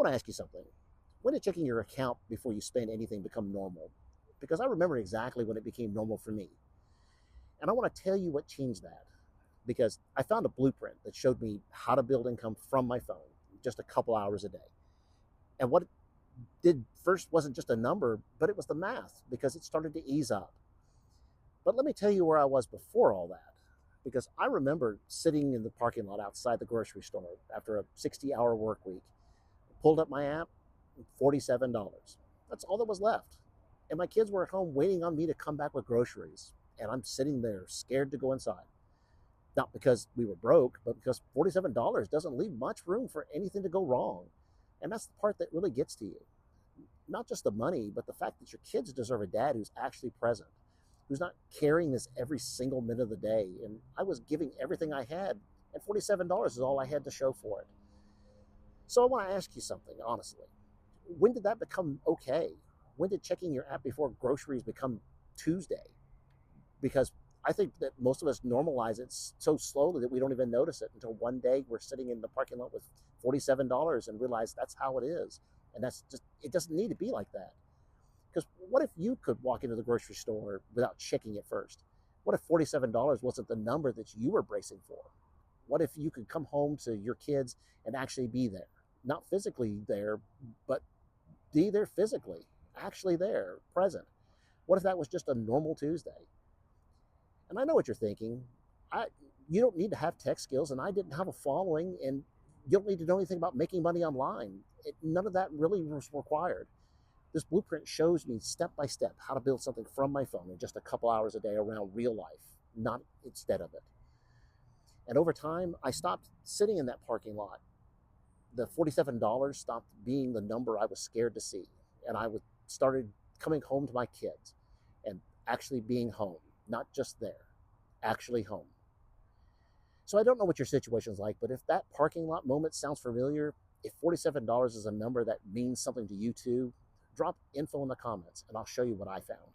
want to ask you something. When did checking your account before you spend anything become normal? Because I remember exactly when it became normal for me. And I want to tell you what changed that. Because I found a blueprint that showed me how to build income from my phone just a couple hours a day. And what it did first wasn't just a number, but it was the math because it started to ease up. But let me tell you where I was before all that. Because I remember sitting in the parking lot outside the grocery store after a 60-hour work week, pulled up my app, $47. That's all that was left. And my kids were at home waiting on me to come back with groceries. And I'm sitting there scared to go inside. Not because we were broke, but because $47 doesn't leave much room for anything to go wrong. And that's the part that really gets to you. Not just the money, but the fact that your kids deserve a dad who's actually present, who's not carrying this every single minute of the day. And I was giving everything I had, and $47 is all I had to show for it. So I want to ask you something, honestly. When did that become okay? When did checking your app before groceries become Tuesday? Because I think that most of us normalize it so slowly that we don't even notice it until one day we're sitting in the parking lot with $47 and realize that's how it is. And that's just, it doesn't need to be like that. Because what if you could walk into the grocery store without checking it first? What if $47 wasn't the number that you were bracing for? What if you could come home to your kids and actually be there? Not physically there, but be there physically, actually there, present. What if that was just a normal Tuesday? And I know what you're thinking. I, you don't need to have tech skills, and I didn't have a following, and you don't need to know anything about making money online. None of that really was required. This blueprint shows me step by step how to build something from my phone in just a couple hours a day around real life, not instead of it. And over time, I stopped sitting in that parking lot. The $47 stopped being the number I was scared to see. And started coming home to my kids and actually being home, not just there, actually home. So I don't know what your situation's like, but if that parking lot moment sounds familiar, if $47 is a number that means something to you too, drop info in the comments and I'll show you what I found.